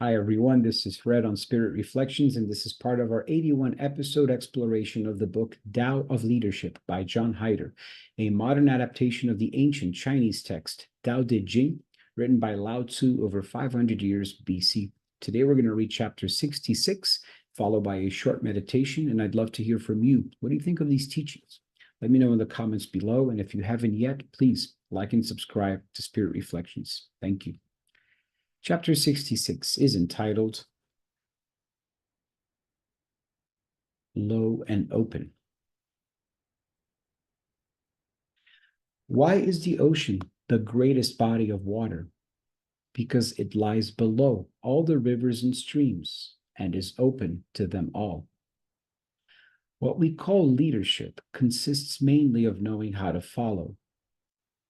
Hi, everyone. This is Fred on Spirit Reflections, and this is part of our 81 episode exploration of the book Tao of Leadership by John Heider, a modern adaptation of the ancient Chinese text Tao Te Ching, written by Lao Tzu over 500 years BC. Today, we're going to read chapter 66, followed by a short meditation, and I'd love to hear from you. What do you think of these teachings? Let me know in the comments below, and if you haven't yet, please like and subscribe to Spirit Reflections. Thank you. Chapter 66 is entitled Low and Open. Why is the ocean the greatest body of water? Because it lies below all the rivers and streams and is open to them all. What we call leadership consists mainly of knowing how to follow.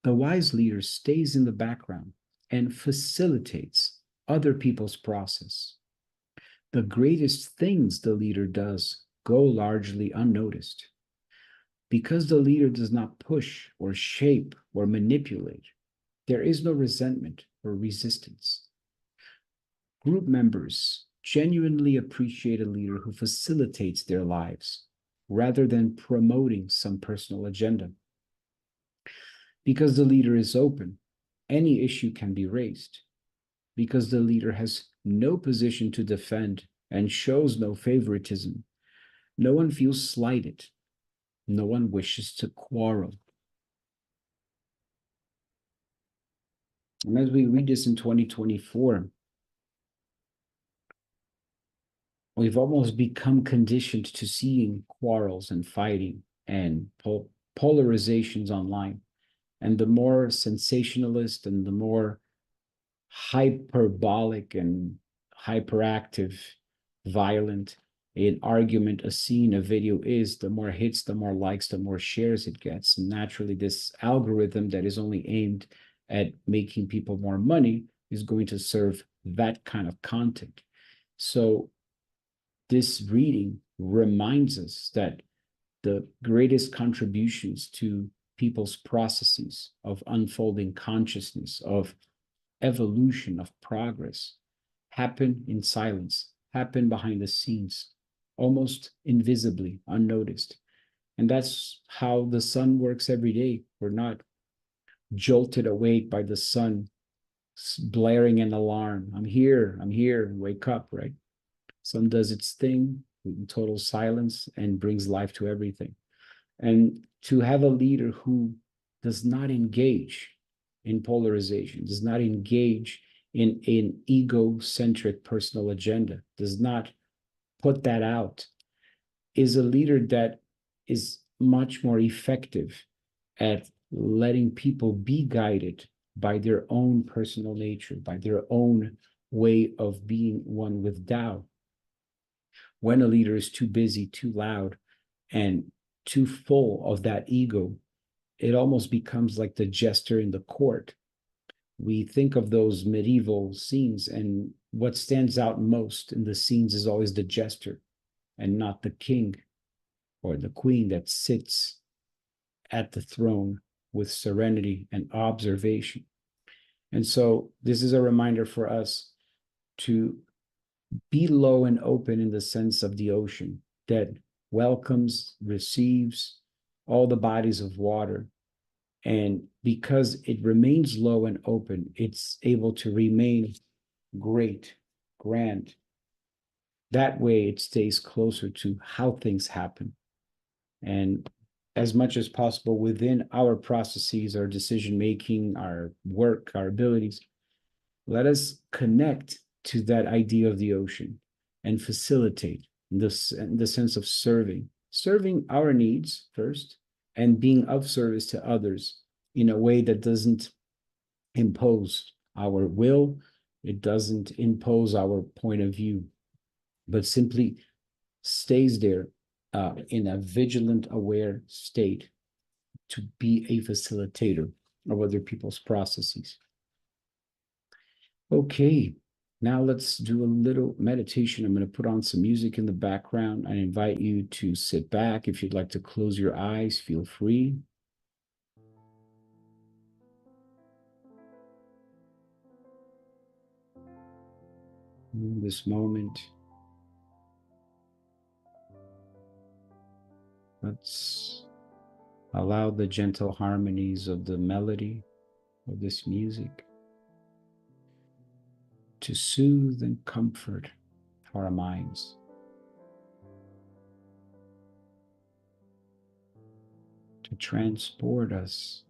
The wise leader stays in the background and facilitates other people's process. The greatest things the leader does go largely unnoticed. Because the leader does not push or shape or manipulate, there is no resentment or resistance. Group members genuinely appreciate a leader who facilitates their lives rather than promoting some personal agenda. Because the leader is open, any issue can be raised. Because the leader has no position to defend and shows no favoritism, no one feels slighted. No one wishes to quarrel. And as we read this in 2024, we've almost become conditioned to seeing quarrels and fighting and polarizations online. And the more sensationalist and the more hyperbolic and hyperactive, violent an argument, a scene, a video is, the more hits, the more likes, the more shares it gets. And naturally, this algorithm that is only aimed at making people more money is going to serve that kind of content. So this reading reminds us that the greatest contributions to people's processes of unfolding consciousness, of evolution, of progress, happen in silence, happen behind the scenes, almost invisibly, unnoticed. And that's how the sun works every day. We're not jolted awake by the sun blaring an alarm. I'm here, wake up, right? Sun does its thing in total silence and brings life to everything. And to have a leader who does not engage in polarization, does not engage in an egocentric personal agenda, does not put that out, is a leader that is much more effective at letting people be guided by their own personal nature, by their own way of being one with Tao. When a leader is too busy, too loud, and too full of that ego, it almost becomes like the jester in the court. We think of those medieval scenes, and what stands out most in the scenes is always the jester and not the king or the queen that sits at the throne with serenity and observation. And so this is a reminder for us to be low and open in the sense of the ocean that welcomes, receives all the bodies of water. And because it remains low and open, it's able to remain great, grand. That way it stays closer to how things happen. And as much as possible within our processes, our decision-making, our work, our abilities, let us connect to that idea of the ocean and facilitate this in the sense of serving our needs first and being of service to others in a way that doesn't impose our will, it doesn't impose our point of view, but simply stays there in a vigilant, aware state to be a facilitator of other people's processes. Okay, now let's do a little meditation. I'm going to put on some music in the background. I invite you to sit back. If you'd like to close your eyes, feel free. In this moment, let's allow the gentle harmonies of the melody of this music to soothe and comfort our minds, to transport us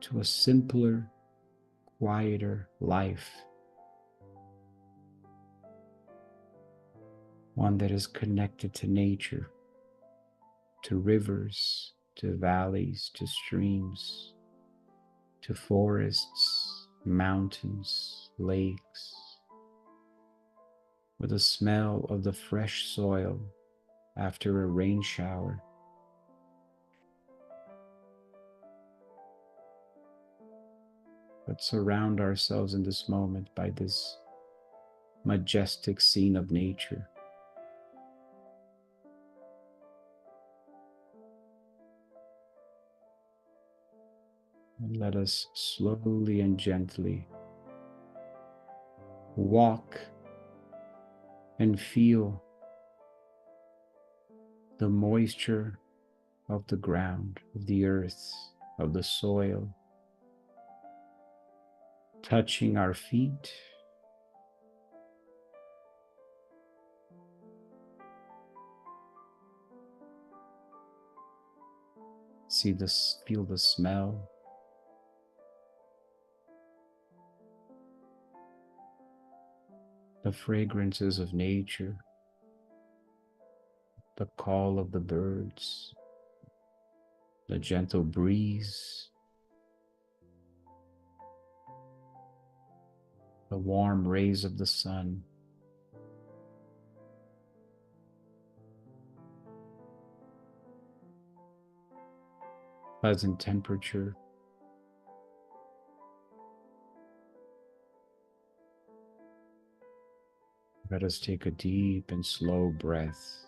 to a simpler, quieter life, one that is connected to nature, to rivers, to valleys, to streams, to forests, mountains, lakes, with the smell of the fresh soil after a rain shower. Let's surround ourselves in this moment by this majestic scene of nature. And let us slowly and gently walk and feel the moisture of the ground, of the earth, of the soil, touching our feet, feel the smell, the fragrances of nature, the call of the birds, the gentle breeze, the warm rays of the sun. Pleasant temperature. Let us take a deep and slow breath.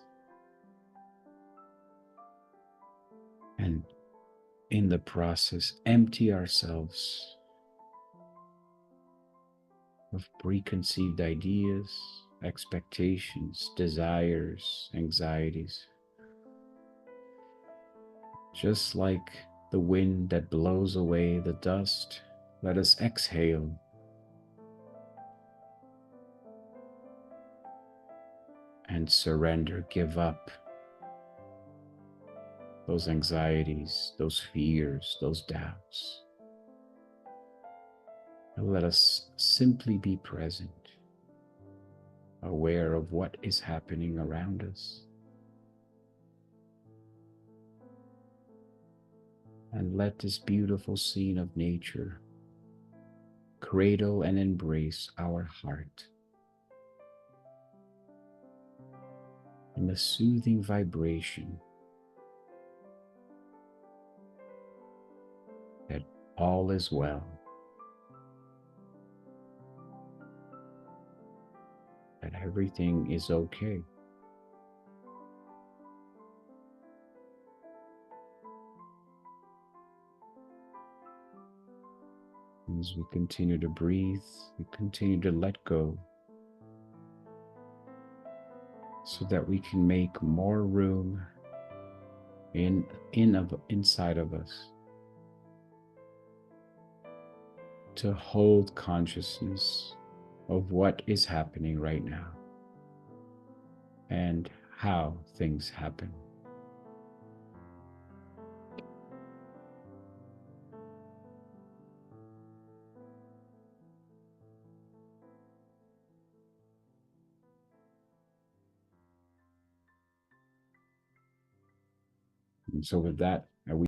And in the process, empty ourselves of preconceived ideas, expectations, desires, anxieties. Just like the wind that blows away the dust, let us exhale and surrender, give up those anxieties, those fears, those doubts. And let us simply be present, aware of what is happening around us. And let this beautiful scene of nature cradle and embrace our heart in the soothing vibration that all is well, that everything is okay. As we continue to breathe, we continue to let go so that we can make more room inside of us to hold consciousness of what is happening right now and how things happen. And so with that,